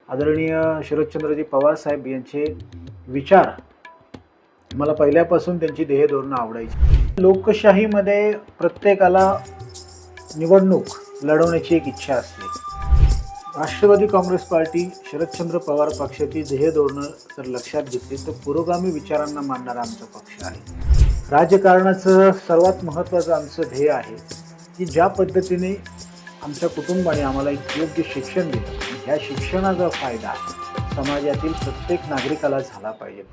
आदरणीय शरदचंद्रजी पवार साहेब यांचे विचार मला पहिल्यापासून त्यांची ध्येय धोरणं आवडायची। लोकशाहीमध्ये प्रत्येकाला निवडणूक लढवण्याची एक इच्छा असते। राष्ट्रवादी काँग्रेस पार्टी शरदचंद्र पवार पक्षाची ध्येय धोरणं जर लक्षात घेतली तर पुरोगामी विचारांना मानणारा आमचा पक्ष आहे। राजकारणाचं सर्वात महत्त्वाचं आमचं ध्येय आहे की ज्या पद्धतीने आमच्या कुटुंबाने आम्हाला एक योग्य शिक्षण दिलं, ह्या शिक्षणाचा फायदा समाजातील प्रत्येक नागरिकाला झाला पाहिजे।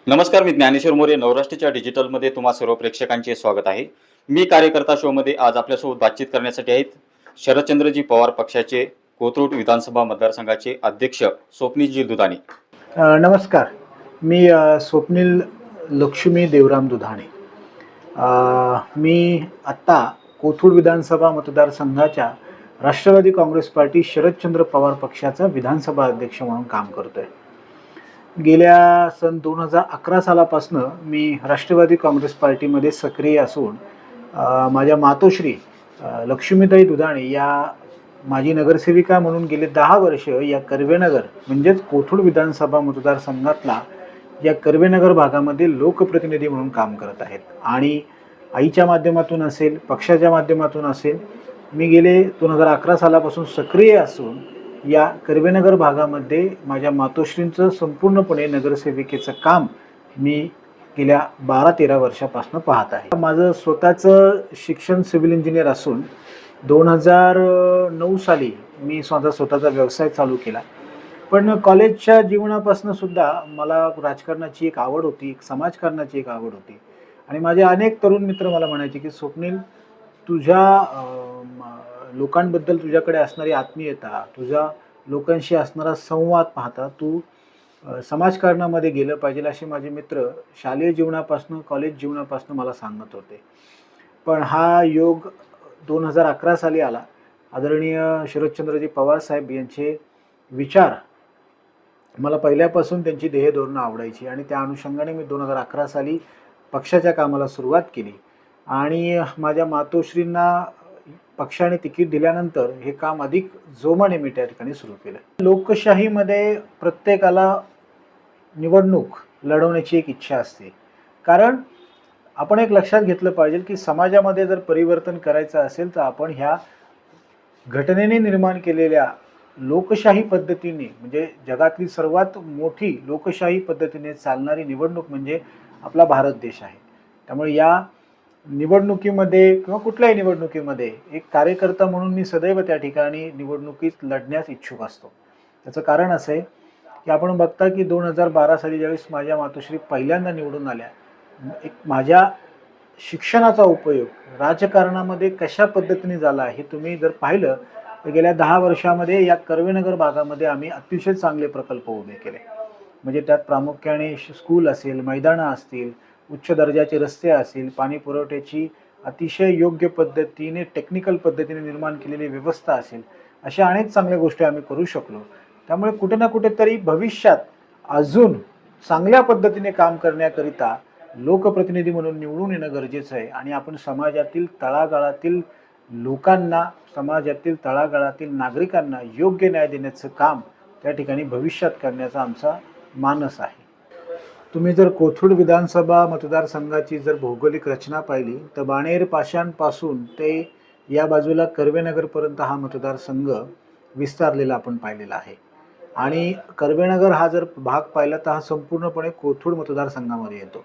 नमस्कार, मी ज्ञानेश्वर मोरे. नवराष्ट्राच्या डिजिटलमध्ये तुम्हा सर्व प्रेक्षकांचे स्वागत आहे. मी कार्यकर्ता शोमध्ये आज आपल्यासोबत बातचीत करण्यासाठी आहेत शरदचंद्रजी पवार पक्षाचे कोथरूड विधानसभा मतदारसंघाचे अध्यक्ष स्वप्नीलजी दुधाणे. नमस्कार, मी स्वप्नील लक्ष्मी देवराम दुधाणे. मी आत्ता कोथरूड विधानसभा मतदारसंघाच्या राष्ट्रवादी काँग्रेस पार्टी शरदचंद्र पवार पक्षाचा विधानसभा अध्यक्ष म्हणून काम करतोय. गेल्या सन 2011 सालापासून मी राष्ट्रवादी काँग्रेस पार्टीमध्ये सक्रिय असून माझ्या मातोश्री लक्ष्मीताई दुधाणे या माजी नगरसेविका म्हणून गेले 10 वर्ष या कर्वेनगर म्हणजेच कोथरूड विधानसभा मतदारसंघातला या कर्वेनगर भागामध्ये लोकप्रतिनिधी म्हणून काम करत आहेत. आणि आईच्या माध्यमातून असेल, पक्षाच्या माध्यमातून असेल, मी गेले 2011 सालापासून सक्रिय असून या कर्वेनगर भागामध्ये माझ्या मातोश्रींचं संपूर्णपणे नगरसेविकेचं काम मी गेल्या 12-13 वर्षापासून पाहत आहे. माझं स्वतःचं शिक्षण सिव्हिल इंजिनियर असून 2009 साली मी स्वतःचा व्यवसाय चालू केला. पण कॉलेजच्या जीवनापासून सुद्धा मला राजकारणाची एक आवड होती, एक समाजकारणाची एक आवड होती. आणि माझे अनेक तरुण मित्र मला म्हणायचे की स्वप्नील, तुझ्या लोकांबद्दल तुझ्याकडे असणारी आत्मीयता, तुझा लोकांशी असणारा संवाद पाहता तू समाजकारणामध्ये गेलं पाहिजे, असे माझे मित्र शालेय जीवनापासून कॉलेज जीवनापासून मला सांगत होते. पण हा योग 2011 साली आला. आदरणीय शरदचंद्रजी पवार साहेब यांचे विचार मला पहिल्यापासून त्यांची ध्येय धोरणं आवडायची आणि त्या अनुषंगाने मी 2011 साली पक्षाच्या कामाला सुरुवात केली. आणि माझ्या मातोश्रींना पक्षाने तिकीट दिल्यानंतर हे काम अधिक जोमाने मी त्या ठिकाणी सुरू केलं. लोकशाहीमध्ये प्रत्येकाला निवडणूक लढवण्याची एक इच्छा असते. कारण आपण एक लक्षात घेतलं पाहिजे की समाजामध्ये जर परिवर्तन करायचं असेल तर आपण ह्या घटनेने निर्माण केलेल्या लोकशाही पद्धतीने, म्हणजे जगातली सर्वात मोठी लोकशाही पद्धतीने चालणारी निवडणूक म्हणजे आपला भारत देश आहे. त्यामुळे या निवडणुकीमध्ये किंवा कुठल्याही निवडणुकीमध्ये एक कार्यकर्ता म्हणून मी सदैव त्या ठिकाणी निवडणुकीत लढण्यास इच्छुक असतो. त्याचं कारण असं आहे की आपण बघता की 2012 साली ज्यावेळेस माझ्या मातोश्री पहिल्यांदा निवडून आल्या, एक माझ्या शिक्षणाचा उपयोग राजकारणामध्ये कशा पद्धतीने झाला हे तुम्ही जर पाहिलं तर गेल्या 10 वर्षामध्ये या कर्वेनगर भागामध्ये आम्ही अतिशय चांगले प्रकल्प उभे केले. म्हणजे त्यात प्रामुख्याने स्कूल असेल, मैदानं असतील, उच्च दर्जाचे रस्ते असतील, पाणी पुरवठ्याची अतिशय योग्य पद्धतीने टेक्निकल पद्धतीने निर्माण केलेली व्यवस्था असेल, अशा अनेक चांगल्या गोष्टी आम्ही करू शकलो. त्यामुळे कुठे ना कुठेतरी भविष्यात अजून चांगल्या पद्धतीने काम करण्याकरिता लोकप्रतिनिधी म्हणून निवडून येणं गरजेचं आहे. आणि आपण समाजातील तळागाळातील लोकांना, समाजातील तळागाळातील नागरिकांना योग्य न्याय देण्याचं काम त्या ठिकाणी भविष्यात करण्याचा आमचा मानस आहे. तुम्ही जर कोथरूड विधानसभा मतदारसंघाची जर भौगोलिक रचना पाहिली तर बाणेर पाशांपासून ते या बाजूला कर्वेनगरपर्यंत हा मतदारसंघ विस्तारलेला आपण पाहिलेला आहे. आणि कर्वेनगर हा जर भाग पाहिला तर हा संपूर्णपणे कोथरूड मतदारसंघामध्ये येतो.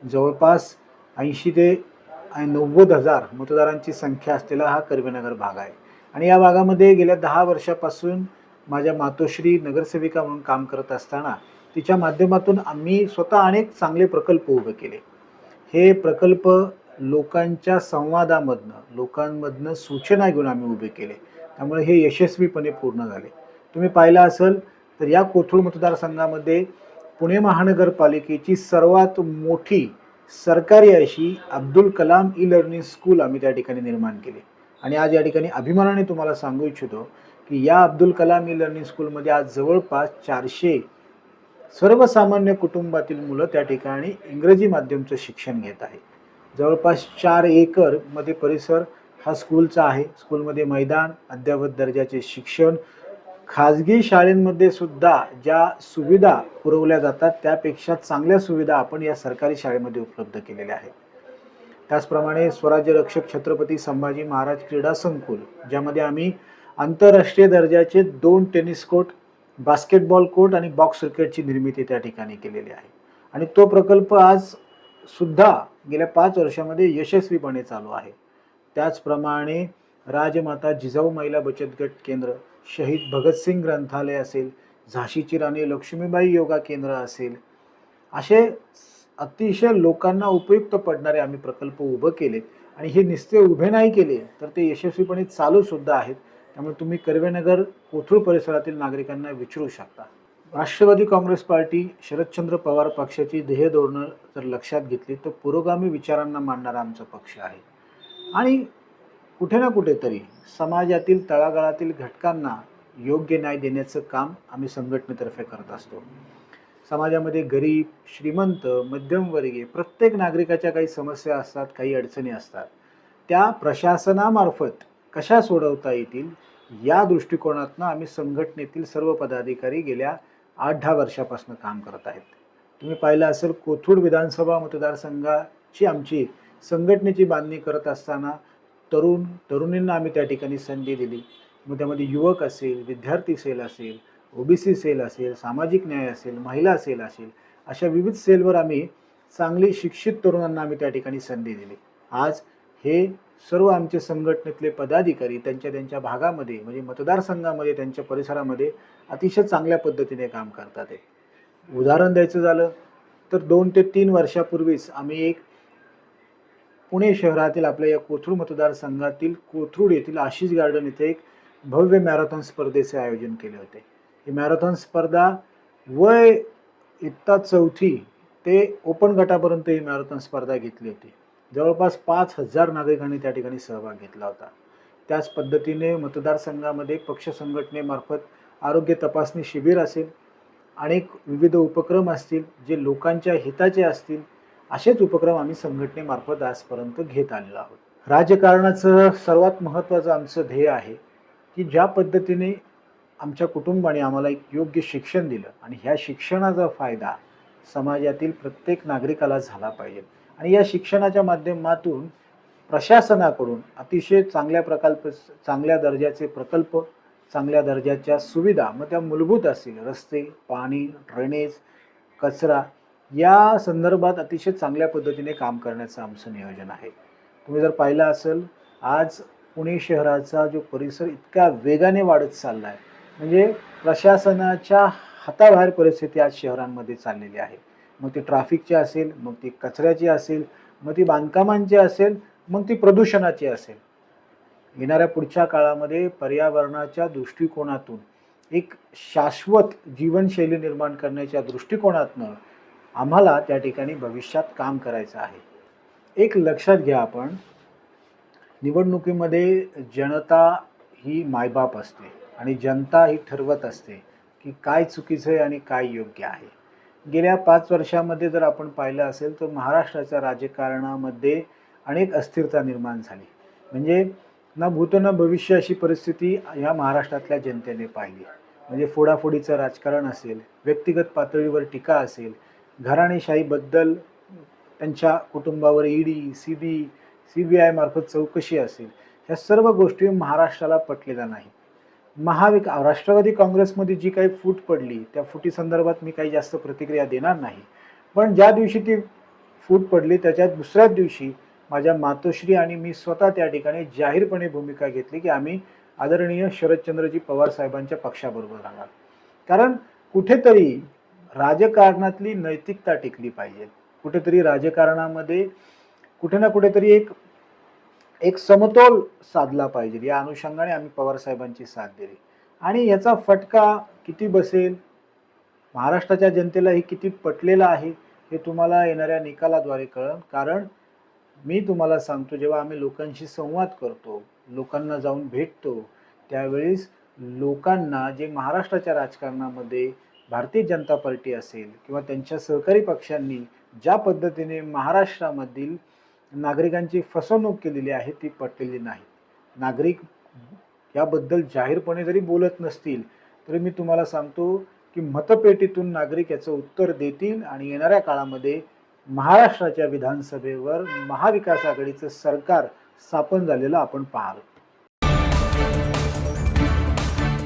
जवळपास 80 ते 90,000 मतदारांची संख्या असलेला हा कर्वेनगर भाग आहे. आणि या भागामध्ये गेल्या 10 वर्षापासून माझ्या मातोश्री नगरसेविका म्हणून काम करत असताना तिच्या माध्यमातून आम्ही स्वतः अनेक चांगले प्रकल्प उभे केले. हे प्रकल्प लोकांच्या संवादामधनं, लोकांमधनं सूचना घेऊन आम्ही उभे केले. त्यामुळे हे यशस्वीपणे पूर्ण झाले. तुम्ही पाहिलं असेल तर या कोथरूड मतदारसंघामध्ये पुणे महानगरपालिकेची सर्वात मोठी सरकारी अशी Abdul Kalam e learning school आम्ही त्या ठिकाणी निर्माण केली. आणि आज या ठिकाणी अभिमानाने तुम्हाला सांगू इच्छितो की या अब्दुल कलाम ई लर्निंग स्कूलमध्ये आज जवळपास 400 सर्वसामान्य कुटुंबातील मुलं त्या ठिकाणी इंग्रजी माध्यमचं शिक्षण घेत आहे. जवळपास 4 एकर मध्ये परिसर हा स्कूलचा आहे. स्कूलमध्ये मैदान, अद्ययावत दर्जाचे शिक्षण, खाजगी शाळेंमध्ये सुद्धा ज्या सुविधा पुरवल्या जातात त्यापेक्षा चांगल्या सुविधा आपण या सरकारी शाळेमध्ये उपलब्ध केलेल्या आहेत. त्याचप्रमाणे स्वराज्य रक्षक छत्रपती संभाजी महाराज क्रीडा संकुल, ज्यामध्ये आम्ही आंतरराष्ट्रीय दर्जाचे 2 टेनिस कोर्ट, बास्केटबॉल कोर्ट आणि बॉक्स क्रिकेटची निर्मिती त्या ठिकाणी केलेली आहे. आणि तो प्रकल्प आज सुद्धा गेल्या 5 वर्षामध्ये यशस्वीपणे चालू आहे. त्याचप्रमाणे राजमाता जिजाऊ महिला बचत गट केंद्र, शहीद भगतसिंग ग्रंथालय असेल, झाशीची राणी लक्ष्मीबाई योगा केंद्र असेल, असे अतिशय लोकांना उपयुक्त पडणारे आम्ही प्रकल्प उभे केलेत. आणि हे नुसते उभे नाही केले तर ते यशस्वीपणे चालू सुद्धा आहेत. त्यामुळे तुम्ही कर्वेनगर कोथरूड परिसरातील नागरिकांना विचारू शकता. राष्ट्रवादी काँग्रेस पार्टी, शरदचंद्र पवार पक्षाची ध्येय धोरणं जर लक्षात घेतली तर पुरोगामी विचारांना मानणारा आमचा पक्ष आहे. आणि कुठे ना कुठेतरी समाजातील तळागाळातील घटकांना योग्य न्याय देण्याचं काम आम्ही संघटनेतर्फे करत असतो. समाजामध्ये गरीब, श्रीमंत, मध्यमवर्गीय प्रत्येक नागरिकाच्या काही समस्या असतात, काही अडचणी असतात. त्या प्रशासनामार्फत कशा सोडवता येतील या दृष्टिकोनातून आम्ही संघटनेतील सर्व पदाधिकारी गेल्या 8-10 वर्षापासून काम करत आहेत. तुम्ही पाहिलं असेल, कोथरूड विधानसभा मतदारसंघाची आमची संघटनेची बांधणी करत असताना तरुणींना आम्ही त्या ठिकाणी संधी दिली. मग त्यामध्ये युवक असेल, विद्यार्थी सेल असेल, ओबीसी सेल असेल, सामाजिक न्याय असेल, महिला सेल असेल, अशा विविध सेलवर आम्ही चांगली शिक्षित तरुणांना आम्ही त्या ठिकाणी संधी दिली. आज हे सर्व आमचे संघटनेतले पदाधिकारी त्यांच्या भागामध्ये म्हणजे मतदारसंघामध्ये, त्यांच्या परिसरामध्ये अतिशय चांगल्या पद्धतीने काम करतात. उदाहरण द्यायचं झालं तर 2 ते 3 वर्षापूर्वीच आम्ही एक पुणे शहरातील आपल्या या कोथरूड मतदारसंघातील कोथरूड येथील आशिष गार्डन येथे एक भव्य मॅरेथॉन स्पर्धेचे आयोजन केले होते. ही मॅरेथॉन स्पर्धा वय इयत्ता 4थी ते ओपन गटापर्यंत ही मॅरेथॉन स्पर्धा घेतली होती. जवळपास 5,000 नागरिकांनी त्या ठिकाणी सहभाग घेतला होता. त्याच पद्धतीने मतदारसंघामध्ये पक्ष संघटनेमार्फत आरोग्य तपासणी शिबिर असेल, अनेक विविध उपक्रम असतील जे लोकांच्या हिताचे असतील, असेच उपक्रम आम्ही संघटनेमार्फत आजपर्यंत घेत आलेलो आहोत. राजकारणाचं सर्वात महत्त्वाचं आमचं ध्येय आहे की ज्या पद्धतीने आमच्या कुटुंबाने आम्हाला एक योग्य शिक्षण दिलं आणि ह्या शिक्षणाचा फायदा समाजातील प्रत्येक नागरिकाला झाला पाहिजे. आणि या शिक्षणाच्या माध्यमातून प्रशासनाकडून अतिशय चांगल्या दर्जाचे प्रकल्प, चांगल्या दर्जाच्या सुविधा, मग त्या मूलभूत असतील रस्ते, पाणी, ड्रेनेज, कचरा, या संदर्भात अतिशय चांगल्या पद्धतीने काम करण्याचं आमचं नियोजन आहे. तुम्ही जर पाहिलं असेल, आज पुणे शहराचा जो परिसर इतक्या वेगाने वाढत चालला आहे, म्हणजे प्रशासनाच्या हाताबाहेर परिस्थिती आज शहरांमध्ये चाललेली आहे. मग ती ट्रॅफिकची असेल, मग ती कचऱ्याची असेल, मग ती बांधकामांची असेल, मग ती प्रदूषणाची असेल. येणाऱ्या पुढच्या काळामध्ये पर्यावरणाच्या दृष्टिकोनातून एक शाश्वत जीवनशैली निर्माण करण्याच्या दृष्टिकोनातून आम्हाला त्या ठिकाणी भविष्यात काम करायचं आहे. एक लक्षात घ्या, आपण निवडणुकीमध्ये जनता ही मायबाप असते आणि जनता ही ठरवत असते की काय चुकीचं आहे आणि काय योग्य आहे. गेल्या 5 वर्षामध्ये जर आपण पाहिलं असेल तर महाराष्ट्राच्या राजकारणामध्ये अनेक अस्थिरता निर्माण झाली. म्हणजे ना भूत ना भविष्य अशी परिस्थिती या महाराष्ट्रातल्या जनतेने पाहिली. म्हणजे फोडाफोडीचं राजकारण असेल, व्यक्तिगत पातळीवर टीका असेल, घराणेशाहीबद्दल त्यांच्या कुटुंबावर ईडी, CBI मार्फत चौकशी असेल, ह्या सर्व गोष्टी महाराष्ट्राला पटलेल्या नाही. राष्ट्रवादी काँग्रेसमध्ये जी काही फूट पडली त्या फुटी संदर्भात मी काही जास्त प्रतिक्रिया देणार नाही. पण ज्या दिवशी ती फूट पडली त्याच्या दुसऱ्याच दिवशी माझ्या मातोश्री आणि मी स्वतः त्या ठिकाणी जाहीरपणे भूमिका घेतली की आम्ही आदरणीय शरदचंद्रजी पवार साहेबांच्या पक्षाबरोबर राहणार. कारण कुठेतरी राजकारणातली नैतिकता टिकली पाहिजे. कुठेतरी राजकारणामध्ये कुठे ना कुठेतरी एक समतोल साधला पाहिजे. या अनुषंगाने आम्ही पवार साहेबांची साथ दिली. आणि याचा फटका किती बसेल महाराष्ट्राच्या जनतेला हे किती पटलेलं आहे हे तुम्हाला येणाऱ्या निकालाद्वारे कळेल. कारण मी तुम्हाला सांगतो, जेव्हा आम्ही लोकांशी संवाद करतो, लोकांना जाऊन भेटतो, त्यावेळेस लोकांना जे महाराष्ट्राच्या राजकारणामध्ये भारतीय जनता पार्टी असेल किंवा त्यांच्या सहकारी पक्षांनी ज्या पद्धतीने महाराष्ट्रामधील नागरिकांची फसवणूक केलेली आहे ती पटलेली नाही. नागरिक याबद्दल जाहीरपणे जरी बोलत नसतील तरी मी तुम्हाला सांगतो की मतपेटीतून नागरिक याचं उत्तर देतील आणि येणाऱ्या काळामध्ये महाराष्ट्राच्या विधानसभेवर महाविकास आघाडीचं सरकार स्थापन झालेलं आपण पाहाल.